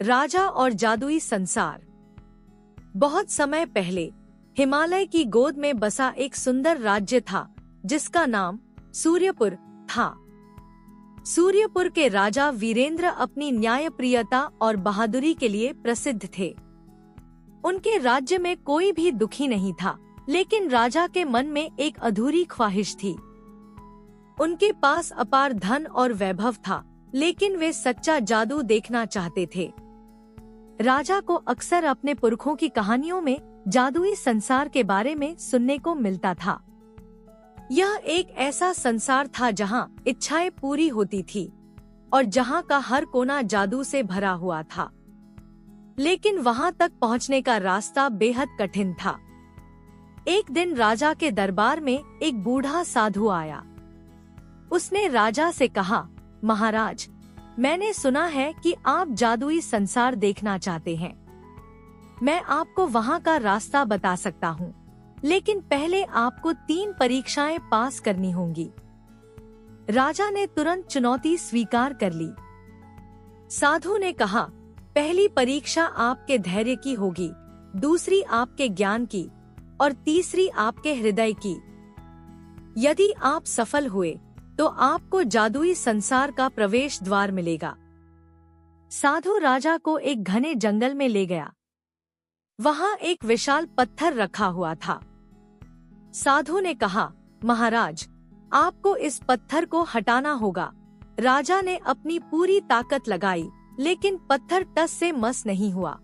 राजा और जादुई संसार। बहुत समय पहले हिमालय की गोद में बसा एक सुंदर राज्य था जिसका नाम सूर्यपुर था। सूर्यपुर के राजा वीरेंद्र अपनी न्यायप्रियता और बहादुरी के लिए प्रसिद्ध थे। उनके राज्य में कोई भी दुखी नहीं था, लेकिन राजा के मन में एक अधूरी ख्वाहिश थी। उनके पास अपार धन और वैभव था, लेकिन वे सच्चा जादू देखना चाहते थे। राजा को अक्सर अपने पुरखों की कहानियों में जादुई संसार के बारे में सुनने को मिलता था। यह एक ऐसा संसार था जहां इच्छाएं पूरी होती थी और जहां का हर कोना जादू से भरा हुआ था। लेकिन वहां तक पहुंचने का रास्ता बेहद कठिन था। एक दिन राजा के दरबार में एक बूढ़ा साधु आया। उसने राजा से कहा, महाराज, मैंने सुना है कि आप जादुई संसार देखना चाहते हैं। मैं आपको वहां का रास्ता बता सकता हूँ, लेकिन पहले आपको 3 परीक्षाएं पास करनी होंगी। राजा ने तुरंत चुनौती स्वीकार कर ली। साधु ने कहा, पहली परीक्षा आपके धैर्य की होगी, दूसरी आपके ज्ञान की और तीसरी आपके हृदय की। यदि आप सफल हुए तो आपको जादुई संसार का प्रवेश द्वार मिलेगा। साधु राजा को एक घने जंगल में ले गया। वहां एक विशाल पत्थर रखा हुआ था। साधु ने कहा, महाराज, आपको इस पत्थर को हटाना होगा। राजा ने अपनी पूरी ताकत लगाई, लेकिन पत्थर टस से मस नहीं हुआ।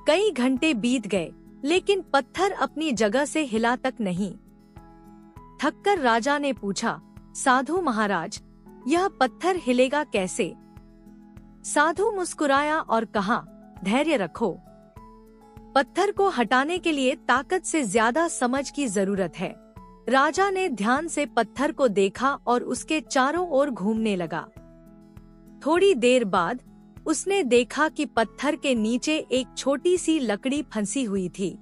कई घंटे बीत गए, लेकिन पत्थर अपनी जगह से हिला तक नहीं। थककर राजा ने पूछा, साधु महाराज, यह पत्थर हिलेगा कैसे? साधु मुस्कुराया और कहा, धैर्य रखो। पत्थर को हटाने के लिए ताकत से ज्यादा समझ की जरूरत है। राजा ने ध्यान से पत्थर को देखा और उसके चारों ओर घूमने लगा। थोड़ी देर बाद उसने देखा कि पत्थर के नीचे एक छोटी सी लकड़ी फंसी हुई थी।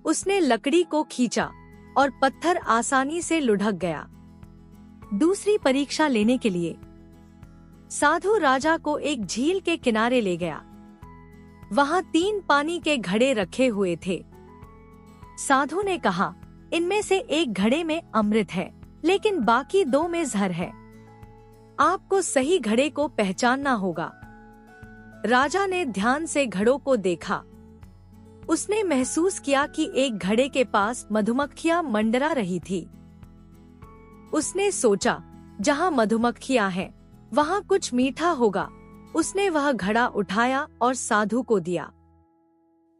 उसने लकड़ी को खींचा और पत्थर आसानी से लुढ़क गया। दूसरी परीक्षा लेने के लिए साधु राजा को एक झील के किनारे ले गया। वहां 3 पानी के घड़े रखे हुए थे। साधु ने कहा, इनमें से एक घड़े में अमृत है, लेकिन बाकी 2 में जहर है। आपको सही घड़े को पहचानना होगा। राजा ने ध्यान से घड़ों को देखा। उसने महसूस किया कि एक घड़े के पास मधुमक्खियां मंडरा रही थी। उसने सोचा, जहां मधुमक्खियां हैं, वहां कुछ मीठा होगा। उसने वह घड़ा उठाया और साधु को दिया।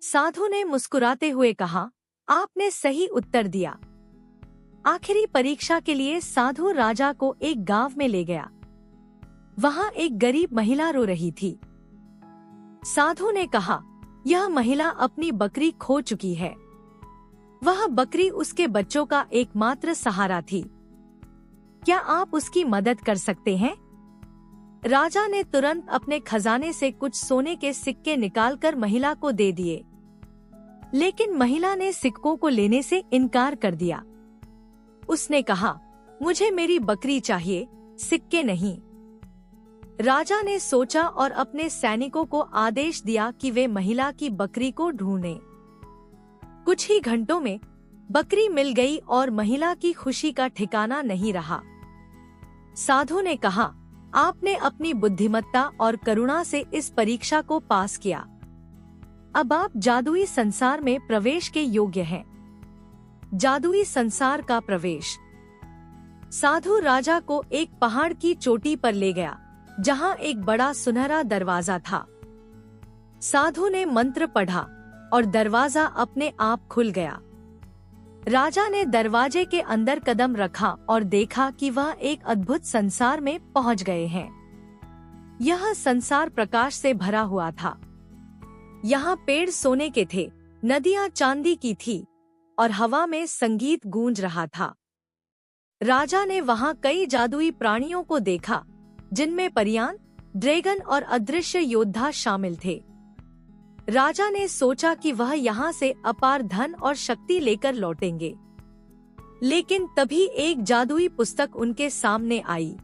साधु ने मुस्कुराते हुए कहा, आपने सही उत्तर दिया। आखिरी परीक्षा के लिए साधु राजा को एक गांव में ले गया। वहां एक गरीब महिला रो रही थी। साधु ने कहा, यह महिला अपनी बकरी खो चुकी है। वह बकरी उसके बच्चों का एकमात्र सहारा थी। क्या आप उसकी मदद कर सकते हैं? राजा ने तुरंत अपने खजाने से कुछ सोने के सिक्के निकालकर महिला को दे दिए, लेकिन महिला ने सिक्कों को लेने से इनकार कर दिया। उसने कहा, मुझे मेरी बकरी चाहिए, सिक्के नहीं। राजा ने सोचा और अपने सैनिकों को आदेश दिया कि वे महिला की बकरी को ढूंढें। कुछ ही घंटों में बकरी मिल गई और महिला की खुशी का ठिकाना नहीं रहा। साधु ने कहा, आपने अपनी बुद्धिमत्ता और करुणा से इस परीक्षा को पास किया। अब आप जादुई संसार में प्रवेश के योग्य हैं। जादुई संसार का प्रवेश। साधु राजा को एक पहाड़ की चोटी पर ले गया, जहां एक बड़ा सुनहरा दरवाजा था। साधु ने मंत्र पढ़ा और दरवाजा अपने आप खुल गया। राजा ने दरवाजे के अंदर कदम रखा और देखा कि वह एक अद्भुत संसार में पहुंच गए हैं। यह संसार प्रकाश से भरा हुआ था। यहाँ पेड़ सोने के थे, नदियाँ चांदी की थी और हवा में संगीत गूंज रहा था। राजा ने वहाँ कई जादुई प्राणियों को देखा, जिनमें परियां, ड्रैगन और अदृश्य योद्धा शामिल थे। राजा ने सोचा कि वह यहाँ से अपार धन और शक्ति लेकर लौटेंगे, लेकिन तभी एक जादुई पुस्तक उनके सामने आई।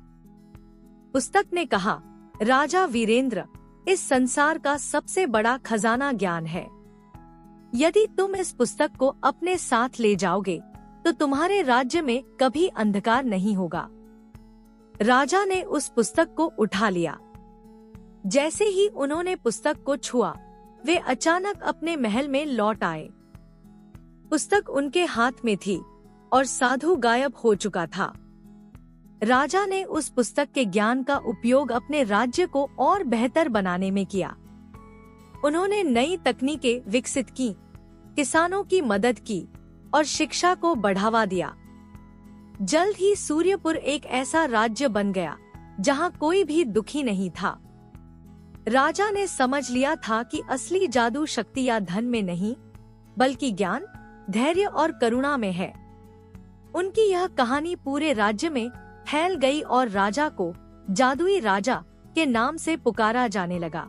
पुस्तक ने कहा, राजा वीरेंद्र, इस संसार का सबसे बड़ा खजाना ज्ञान है। यदि तुम इस पुस्तक को अपने साथ ले जाओगे तो तुम्हारे राज्य में कभी अंधकार नहीं होगा। राजा ने उस पुस्तक को उठा लिया। जैसे ही उन्होंने पुस्तक को छुआ, वे अचानक अपने महल में लौट आए। पुस्तक उनके हाथ में थी और साधु गायब हो चुका था। राजा ने उस पुस्तक के ज्ञान का उपयोग अपने राज्य को और बेहतर बनाने में किया। उन्होंने नई तकनीकें विकसित की, किसानों की मदद की और शिक्षा को बढ़ावा दिया। जल्द ही सूर्यपुर एक ऐसा राज्य बन गया जहां कोई भी दुखी नहीं था। राजा ने समझ लिया था कि असली जादू शक्ति या धन में नहीं, बल्कि ज्ञान, धैर्य और करुणा में है। उनकी यह कहानी पूरे राज्य में फैल गई और राजा को जादुई राजा के नाम से पुकारा जाने लगा।